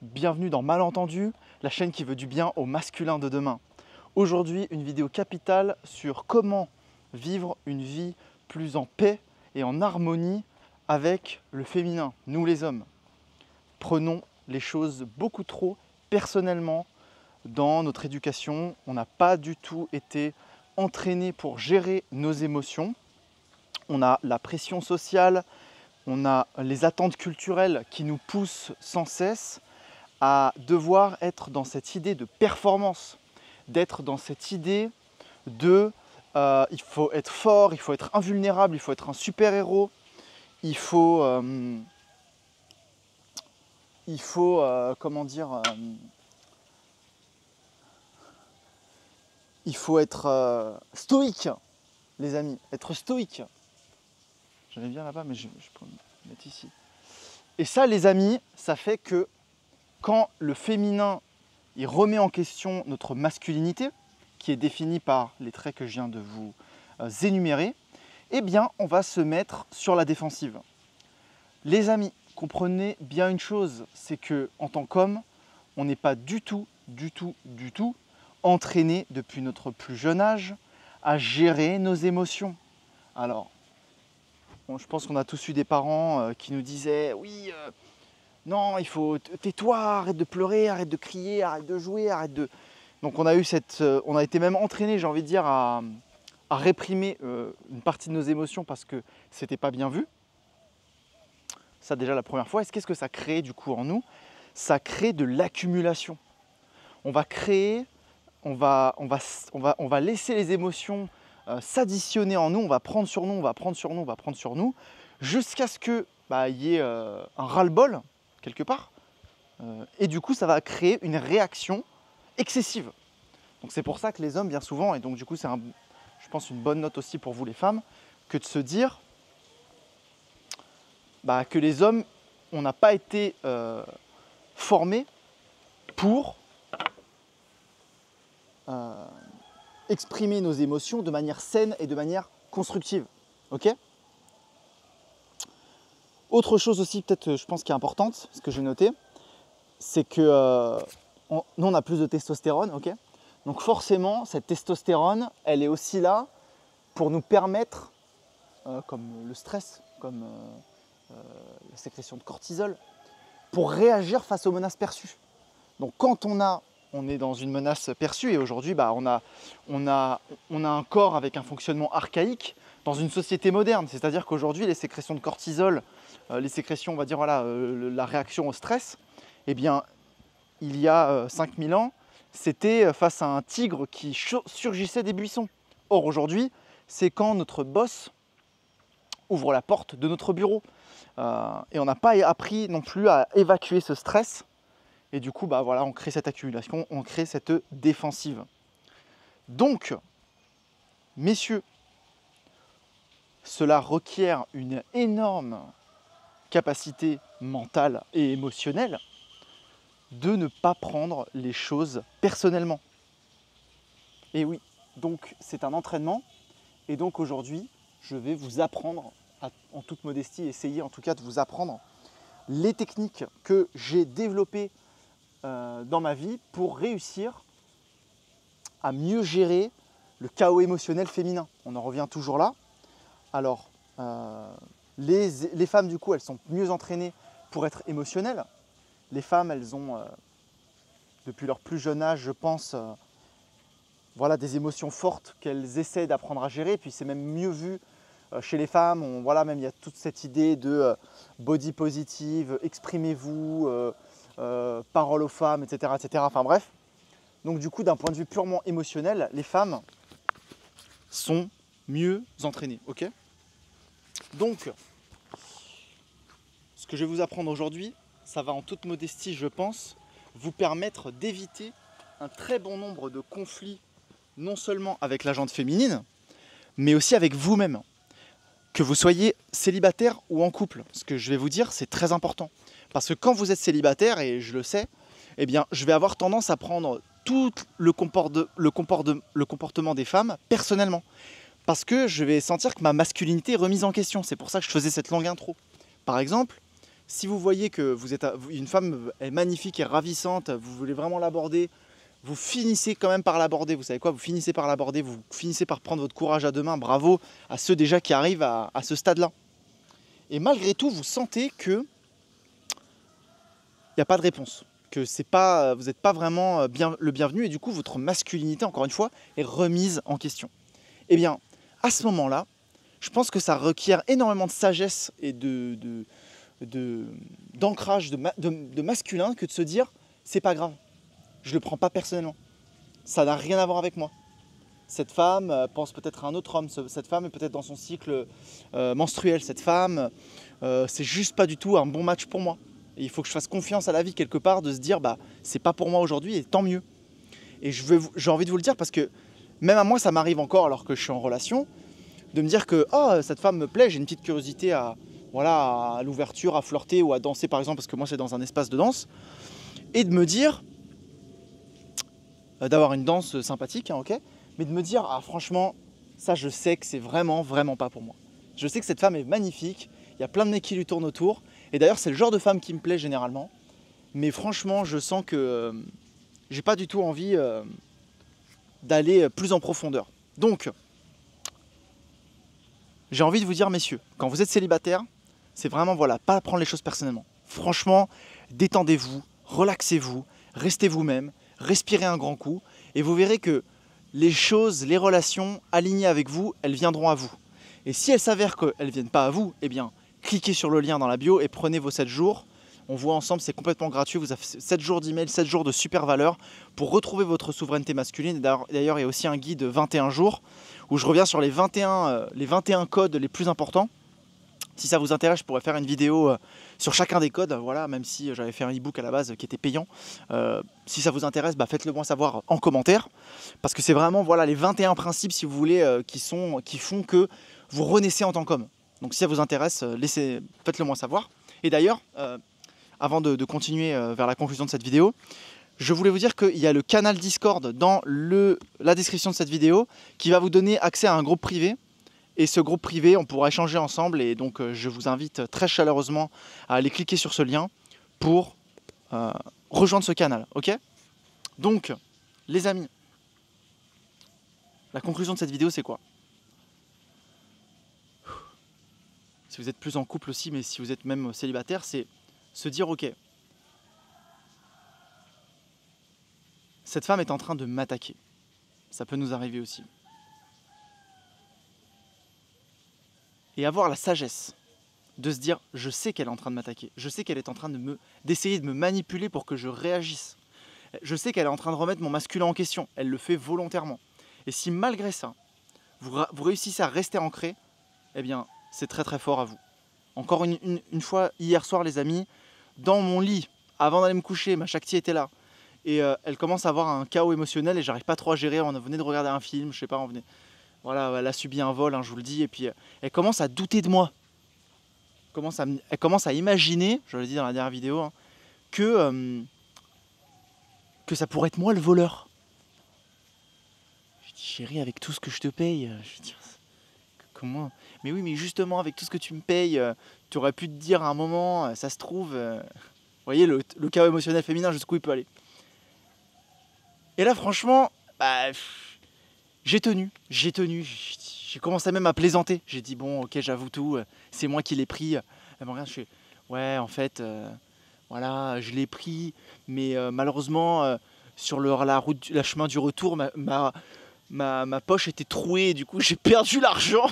Bienvenue dans Malentendu, la chaîne qui veut du bien au masculin de demain. Aujourd'hui, une vidéo capitale sur comment vivre une vie plus en paix et en harmonie avec le féminin, nous les hommes. Prenons les choses beaucoup trop personnellement dans notre éducation. On n'a pas du tout été entraîné pour gérer nos émotions. On a la pression sociale, on a les attentes culturelles qui nous poussent sans cesse à devoir être dans cette idée de performance, d'être dans cette idée de il faut être fort, il faut être invulnérable, il faut être un super-héros, il faut comment dire, il faut être stoïque, les amis, être stoïque. J'allais bien là-bas, mais je peux me mettre ici. Et ça, les amis, ça fait que quand le féminin il remet en question notre masculinité, qui est définie par les traits que je viens de vous énumérer, eh bien, on va se mettre sur la défensive. Les amis, comprenez bien une chose, c'est que en tant qu'homme, on n'est pas du tout entraîné depuis notre plus jeune âge à gérer nos émotions. Alors, je pense qu'on a tous eu des parents qui nous disaient « Oui, non, il faut tais-toi, arrête de pleurer, arrête de crier, arrête de jouer, arrête de… » Donc on a été même entraîné, j'ai envie de dire, à réprimer une partie de nos émotions parce que c'était pas bien vu. Ça déjà la première fois. Et qu'est-ce que ça crée du coup en nous? Ça crée de l'accumulation. On va laisser les émotions s'additionner en nous, on va prendre sur nous, jusqu'à ce qu'il y ait un ras-le-bol quelque part. Et du coup, ça va créer une réaction excessive. Donc c'est pour ça que les hommes, bien souvent, et donc du coup c'est je pense une bonne note aussi pour vous les femmes, que de se dire que les hommes, on n'a pas été formés pour exprimer nos émotions de manière saine et de manière constructive. Ok ? Autre chose aussi, peut-être, je pense, qui est importante, ce que j'ai noté, c'est que nous, on a plus de testostérone, ok ? Donc forcément, cette testostérone, elle est aussi là pour nous permettre, comme le stress, comme la sécrétion de cortisol, pour réagir face aux menaces perçues. Donc quand on est dans une menace perçue, et aujourd'hui, on a un corps avec un fonctionnement archaïque dans une société moderne. C'est-à-dire qu'aujourd'hui, les sécrétions de cortisol, les sécrétions, on va dire, voilà, la réaction au stress, eh bien, il y a 5000 ans, c'était face à un tigre qui surgissait des buissons. Or, aujourd'hui, c'est quand notre boss ouvre la porte de notre bureau. Et on n'a pas appris non plus à évacuer ce stress. Et du coup, voilà, on crée cette accumulation, on crée cette défensive. Donc, messieurs, cela requiert une énorme capacité mentale et émotionnelle de ne pas prendre les choses personnellement. Et oui, donc c'est un entraînement. Et donc aujourd'hui, je vais vous apprendre, en toute modestie, essayer en tout cas de vous apprendre les techniques que j'ai développées dans ma vie pour réussir à mieux gérer le chaos émotionnel féminin. On en revient toujours là. Alors, les femmes, du coup, elles sont mieux entraînées pour être émotionnelles. Les femmes, elles ont, depuis leur plus jeune âge, je pense, voilà, des émotions fortes qu'elles essaient d'apprendre à gérer. Puis c'est même mieux vu chez les femmes. Voilà, même il y a toute cette idée de body positive, exprimez-vous, parole aux femmes, etc., etc. Enfin bref. Donc du coup, d'un point de vue purement émotionnel, les femmes sont mieux entraînées. Ok ? Donc, ce que je vais vous apprendre aujourd'hui, ça va en toute modestie, je pense, vous permettre d'éviter un très bon nombre de conflits, non seulement avec la gente féminine, mais aussi avec vous-même. Que vous soyez célibataire ou en couple, ce que je vais vous dire, c'est très important. Parce que quand vous êtes célibataire, et je le sais, eh bien, je vais avoir tendance à prendre tout le comportement des femmes personnellement. Parce que je vais sentir que ma masculinité est remise en question. C'est pour ça que je faisais cette longue intro. Par exemple, Si vous voyez que une femme est magnifique et ravissante, vous voulez vraiment l'aborder, vous finissez quand même par l'aborder. Vous savez quoi? Vous finissez par l'aborder, vous finissez par prendre votre courage à deux mains. Bravo à ceux déjà qui arrivent à ce stade-là. Et malgré tout, vous sentez que il n'y a pas de réponse, que vous n'êtes pas vraiment le bienvenu, et du coup votre masculinité, encore une fois, est remise en question. Eh bien, à ce moment-là, je pense que ça requiert énormément de sagesse et d'ancrage de masculin, que de se dire c'est pas grave, je le prends pas personnellement, ça n'a rien à voir avec moi. Cette femme pense peut-être à un autre homme, cette femme est peut-être dans son cycle menstruel, cette femme c'est juste pas du tout un bon match pour moi. Et il faut que je fasse confiance à la vie quelque part, de se dire bah c'est pas pour moi aujourd'hui, et tant mieux. Et j'ai envie de vous le dire parce que même à moi ça m'arrive encore alors que je suis en relation, de me dire que oh, cette femme me plaît, j'ai une petite curiosité à l'ouverture, à flirter ou à danser par exemple, parce que moi c'est dans un espace de danse, et de me dire d'avoir une danse sympathique, hein, ok, mais de me dire ah franchement ça je sais que c'est vraiment pas pour moi. Je sais que cette femme est magnifique, il y a plein de mecs qui lui tournent autour, et d'ailleurs c'est le genre de femme qui me plaît généralement, mais franchement je sens que j'ai pas du tout envie d'aller plus en profondeur. Donc j'ai envie de vous dire, messieurs, quand vous êtes célibataire, c'est vraiment pas prendre les choses personnellement. Franchement, détendez-vous, relaxez-vous, restez vous-même, respirez un grand coup, et vous verrez que les choses, les relations alignées avec vous, elles viendront à vous. Et si elles s'avèrent qu'elles ne viennent pas à vous, eh bien, cliquez sur le lien dans la bio et prenez vos 7 jours. On voit ensemble, c'est complètement gratuit. Vous avez 7 jours d'email, 7 jours de super valeur pour retrouver votre souveraineté masculine. D'ailleurs, il y a aussi un guide 21 jours où je reviens sur les 21 codes les plus importants. Si ça vous intéresse, je pourrais faire une vidéo sur chacun des codes, voilà, même si j'avais fait un e-book à la base qui était payant. Si ça vous intéresse, faites-le moi savoir en commentaire. Parce que c'est vraiment les 21 principes, si vous voulez, qui font que vous renaissez en tant qu'homme. Donc si ça vous intéresse, faites-le moi savoir. Et d'ailleurs, avant de continuer vers la conclusion de cette vidéo, je voulais vous dire qu'il y a le canal Discord dans la description de cette vidéo qui va vous donner accès à un groupe privé. Et ce groupe privé, on pourra échanger ensemble. Et donc, je vous invite très chaleureusement à aller cliquer sur ce lien pour rejoindre ce canal. Ok ? Donc, les amis, la conclusion de cette vidéo, c'est quoi ? Si vous êtes plus en couple aussi, mais si vous êtes même célibataire, c'est se dire ok, cette femme est en train de m'attaquer. Ça peut nous arriver aussi. Et avoir la sagesse de se dire je sais qu'elle est en train de m'attaquer, je sais qu'elle est en train d'essayer de me manipuler pour que je réagisse. Je sais qu'elle est en train de remettre mon masculin en question, elle le fait volontairement. Et si malgré ça, vous réussissez à rester ancré, eh bien c'est très très fort à vous. Encore une fois, hier soir les amis, dans mon lit, avant d'aller me coucher, ma Shakti était là. Et elle commence à avoir un chaos émotionnel et j'arrive pas trop à gérer, on venait de regarder un film, je sais pas, voilà, elle a subi un vol, hein, je vous le dis, et puis elle commence à douter de moi. Elle commence à imaginer, je l'ai dit dans la dernière vidéo, hein, que ça pourrait être moi le voleur. Je dis chérie, avec tout ce que je te paye, je veux dire, comment ? Mais oui, mais justement, avec tout ce que tu me payes, tu aurais pu te dire à un moment, ça se trouve, vous voyez le chaos émotionnel féminin jusqu'où il peut aller. Et là, franchement, j'ai tenu. J'ai commencé même à plaisanter. J'ai dit, bon, ok, j'avoue tout, c'est moi qui l'ai pris. Elle me regarde, je fais, ouais, en fait, voilà, je l'ai pris, mais malheureusement, sur la chemin du retour, ma poche était trouée, et du coup, j'ai perdu l'argent.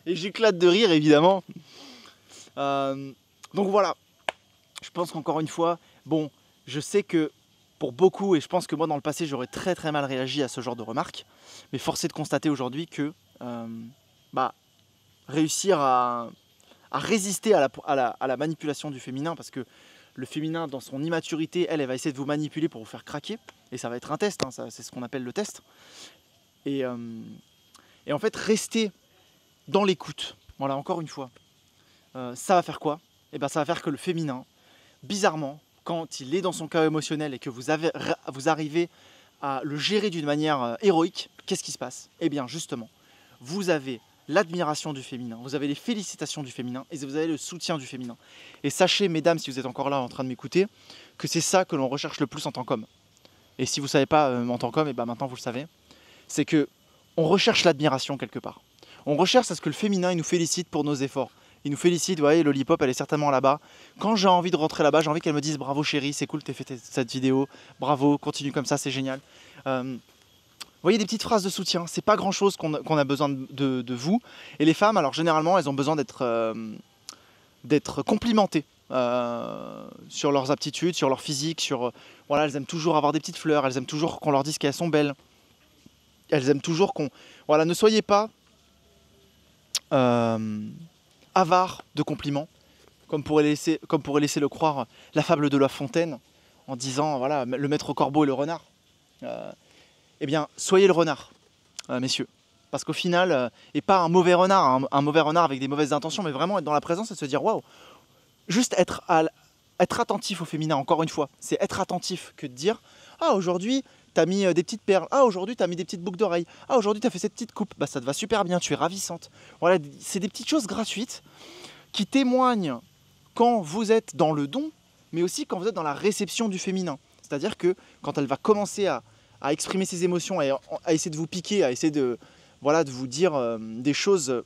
Et j'éclate de rire, évidemment. Donc voilà, je pense qu'encore une fois, bon, je sais que pour beaucoup, et je pense que moi dans le passé j'aurais très très mal réagi à ce genre de remarques, mais force est de constater aujourd'hui que réussir à résister à la manipulation du féminin, parce que le féminin dans son immaturité, elle va essayer de vous manipuler pour vous faire craquer, et ça va être un test, hein, c'est ce qu'on appelle le test, et en fait rester dans l'écoute, voilà, encore une fois, ça va faire quoi ? Et ça va faire que le féminin, bizarrement, quand il est dans son chaos émotionnel et que vous arrivez à le gérer d'une manière héroïque, qu'est-ce qui se passe ? Eh bien justement, vous avez l'admiration du féminin, vous avez les félicitations du féminin et vous avez le soutien du féminin. Et sachez, mesdames, si vous êtes encore là en train de m'écouter, que c'est ça que l'on recherche le plus en tant qu'homme. Et si vous ne savez pas en tant qu'homme, et ben maintenant vous le savez, c'est que on recherche l'admiration quelque part. On recherche à ce que le féminin il nous félicite pour nos efforts. Il nous félicite, vous voyez, Lollipop, elle est certainement là-bas. Quand j'ai envie de rentrer là-bas, j'ai envie qu'elle me dise bravo chérie, c'est cool, t'as fait cette vidéo, bravo, continue comme ça, c'est génial. Vous voyez, des petites phrases de soutien, c'est pas grand-chose qu'on a besoin de vous. Et les femmes, alors généralement, elles ont besoin d'être complimentées sur leurs aptitudes, sur leur physique, voilà, elles aiment toujours avoir des petites fleurs, elles aiment toujours qu'on leur dise qu'elles sont belles. Elles aiment toujours qu'on... Voilà, ne soyez pas avare de compliments, comme pourrait laisser le croire la fable de La Fontaine, en disant, voilà, le maître corbeau et le renard. Eh bien, soyez le renard, messieurs. Parce qu'au final, et pas un mauvais renard, un mauvais renard avec des mauvaises intentions, mais vraiment être dans la présence et se dire, waouh, juste être attentif au féminin, encore une fois. C'est être attentif que de dire, ah, aujourd'hui, t'as mis des petites perles, ah, aujourd'hui, t'as mis des petites boucles d'oreilles, ah, aujourd'hui, t'as fait cette petite coupe, bah, ça te va super bien, tu es ravissante. Voilà, c'est des petites choses gratuites qui témoignent quand vous êtes dans le don, mais aussi quand vous êtes dans la réception du féminin. C'est-à-dire que quand elle va commencer à exprimer ses émotions, à essayer de vous piquer, à essayer de vous dire des choses...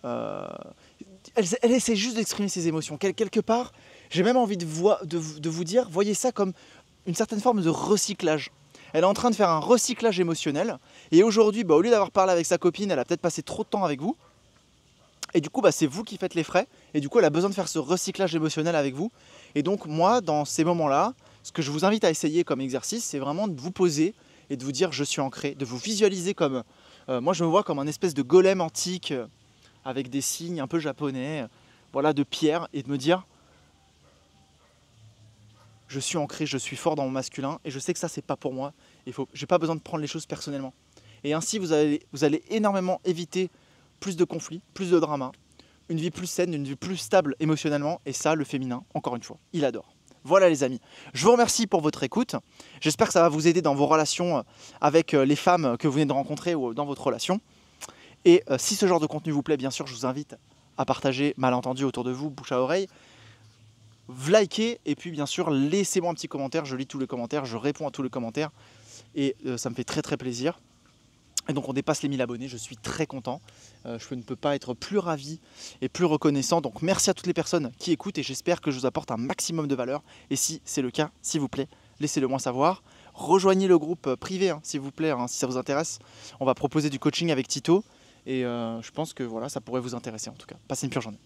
Elle essaie juste d'exprimer ses émotions. Quelque part, j'ai même envie de vous dire, voyez ça comme une certaine forme de recyclage. Elle est en train de faire un recyclage émotionnel. Et aujourd'hui, au lieu d'avoir parlé avec sa copine, elle a peut-être passé trop de temps avec vous. Et du coup, c'est vous qui faites les frais. Et du coup, elle a besoin de faire ce recyclage émotionnel avec vous. Et donc, moi, dans ces moments-là, ce que je vous invite à essayer comme exercice, c'est vraiment de vous poser et de vous dire « je suis ancré », de vous visualiser comme... moi, je me vois comme un espèce de golem antique avec des signes un peu japonais, voilà, de pierre, et de me dire « je suis ancré, je suis fort dans mon masculin, et je sais que ça, c'est pas pour moi. Je n'ai pas besoin de prendre les choses personnellement. » Et ainsi, vous allez énormément éviter plus de conflits, plus de dramas, une vie plus saine, une vie plus stable émotionnellement, et ça, le féminin, encore une fois, il adore. Voilà les amis, je vous remercie pour votre écoute. J'espère que ça va vous aider dans vos relations avec les femmes que vous venez de rencontrer ou dans votre relation. Et si ce genre de contenu vous plaît, bien sûr, je vous invite à partager Malentendu autour de vous, bouche à oreille. Likez et puis bien sûr, laissez-moi un petit commentaire. Je lis tous les commentaires, je réponds à tous les commentaires. Et ça me fait très très plaisir. Et donc on dépasse les 1000 abonnés, je suis très content. Je ne peux pas être plus ravi et plus reconnaissant. Donc merci à toutes les personnes qui écoutent et j'espère que je vous apporte un maximum de valeur. Et si c'est le cas, s'il vous plaît, laissez-le moi savoir. Rejoignez le groupe privé, s'il vous plaît, si ça vous intéresse. On va proposer du coaching avec Tito. Et je pense que voilà, ça pourrait vous intéresser en tout cas. Passez une pure journée.